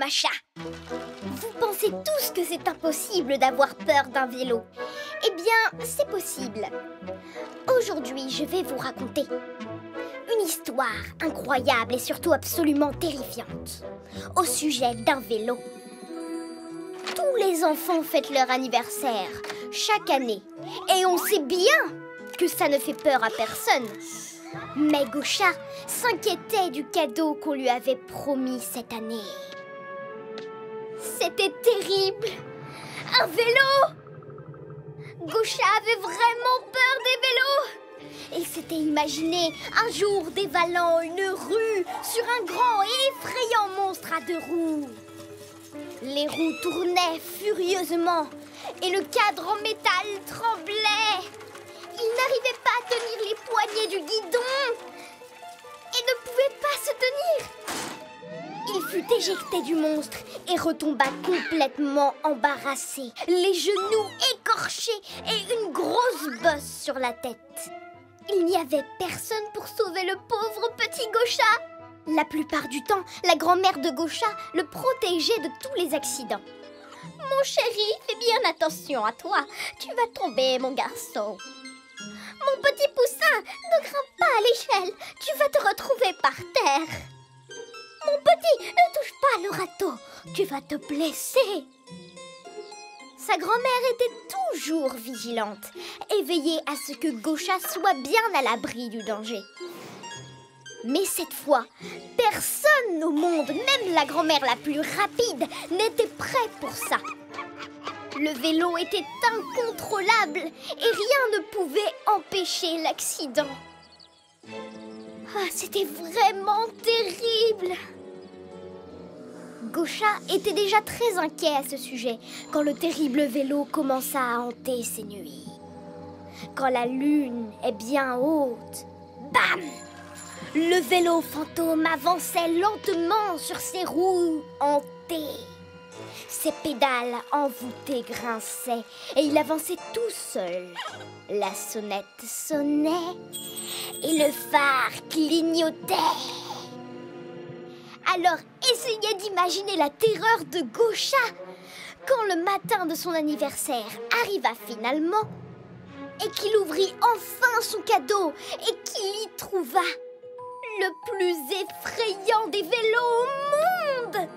Macha. Vous pensez tous que c'est impossible d'avoir peur d'un vélo. Eh bien, c'est possible. Aujourd'hui, je vais vous raconter une histoire incroyable et surtout absolument terrifiante au sujet d'un vélo. Tous les enfants fêtent leur anniversaire chaque année et on sait bien que ça ne fait peur à personne. Mais Gaucha s'inquiétait du cadeau qu'on lui avait promis cette année. C'était terrible! Un vélo! Gaucha avait vraiment peur des vélos! Il s'était imaginé un jour dévalant une rue sur un grand et effrayant monstre à 2 roues. Les roues tournaient furieusement et le cadre en métal tremblait. Il n'arrivait pas à tenir les poignées du guidon et ne pouvait pas se tenir. Il fut éjecté du monstre et retomba complètement embarrassé, les genoux écorchés et une grosse bosse sur la tête. Il n'y avait personne pour sauver le pauvre petit Gaucha. La plupart du temps, la grand-mère de Gaucha le protégeait de tous les accidents. « Mon chéri, fais bien attention à toi. Tu vas tomber, mon garçon. Mon petit poussin, ne grimpe pas à l'échelle. Tu vas te retrouver par terre. Mon petit, ne touche pas le râteau. Tu vas te blesser. » Sa grand-mère était toujours vigilante, éveillée à ce que Gaucha soit bien à l'abri du danger. Mais cette fois, personne au monde, même la grand-mère la plus rapide, n'était prêt pour ça. Le vélo était incontrôlable et rien ne pouvait empêcher l'accident. Ah, c'était vraiment terrible! Gaucha était déjà très inquiet à ce sujet quand le terrible vélo commença à hanter ses nuits. Quand la lune est bien haute, bam! Le vélo fantôme avançait lentement sur ses roues hantées. Ses pédales envoûtées grinçaient et il avançait tout seul. La sonnette sonnait et le phare clignotait. Alors essayez d'imaginer la terreur de Gaucha quand le matin de son anniversaire arriva finalement et qu'il ouvrit enfin son cadeau et qu'il y trouva le plus effrayant des vélos au monde.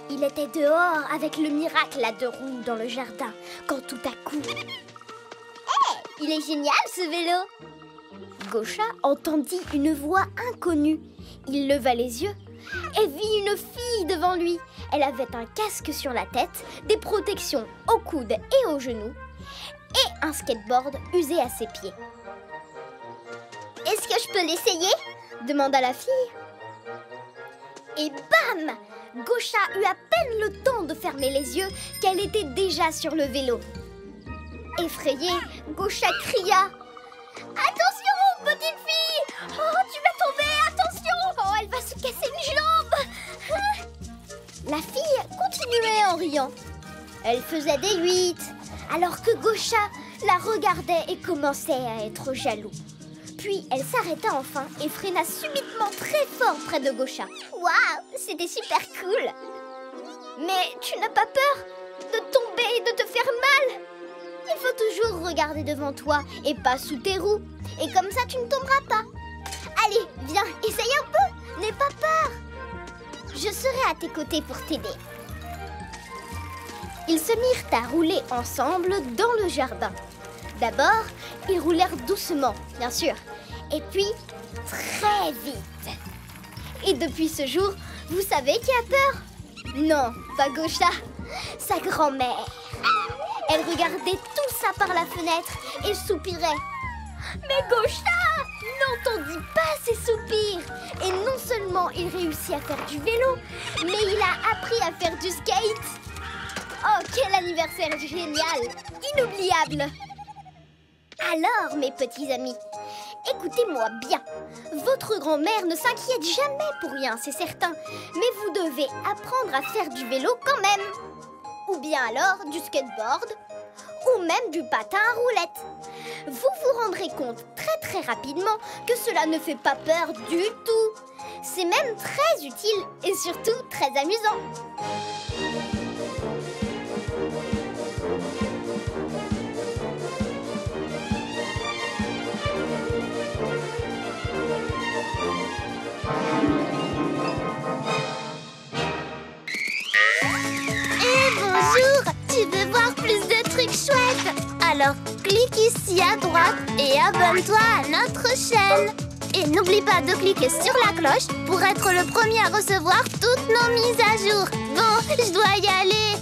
Il était dehors avec le miracle à 2 roues dans le jardin quand tout à coup... Hé, il est génial ce vélo! Gaucha entendit une voix inconnue. Il leva les yeux et vit une fille devant lui. Elle avait un casque sur la tête, des protections aux coudes et aux genoux et un skateboard usé à ses pieds. « Est-ce que je peux l'essayer ?» demanda la fille. Et bam! Gaucha eut à peine le temps de fermer les yeux qu'elle était déjà sur le vélo. Effrayée, Gaucha cria « Attention, petite fille! Oh, tu vas tomber! Attention! Oh, elle va se casser une jambe !» La fille continuait en riant. Elle faisait des 8, alors que Gaucha la regardait et commençait à être jaloux. Puis elle s'arrêta enfin et freina subitement très fort près de Gaucha. Waouh, c'était super cool! Mais tu n'as pas peur de tomber et de te faire mal? Il faut toujours regarder devant toi et pas sous tes roues. Et comme ça, tu ne tomberas pas. Allez, viens, essaye un peu. N'aie pas peur. Je serai à tes côtés pour t'aider. Ils se mirent à rouler ensemble dans le jardin. D'abord, ils roulèrent doucement, bien sûr. Et puis, très vite. Et depuis ce jour, vous savez qui a peur? Non, pas Gaucha, sa grand-mère. Elle regardait tout ça par la fenêtre et soupirait. Mais Gaucha n'entendit pas ses soupirs. Et non seulement il réussit à faire du vélo, mais il a appris à faire du skate. Oh, quel anniversaire génial! Inoubliable! Alors, mes petits amis, écoutez-moi bien. Votre grand-mère ne s'inquiète jamais pour rien, c'est certain. Mais vous devez apprendre à faire du vélo quand même. Ou bien alors du skateboard, ou même du patin à roulettes. Vous vous rendrez compte très rapidement que cela ne fait pas peur du tout. C'est même très utile et surtout très amusant. Bonjour, tu veux voir plus de trucs chouettes? Alors clique ici à droite et abonne-toi à notre chaîne. Et n'oublie pas de cliquer sur la cloche pour être le premier à recevoir toutes nos mises à jour. Bon, je dois y aller.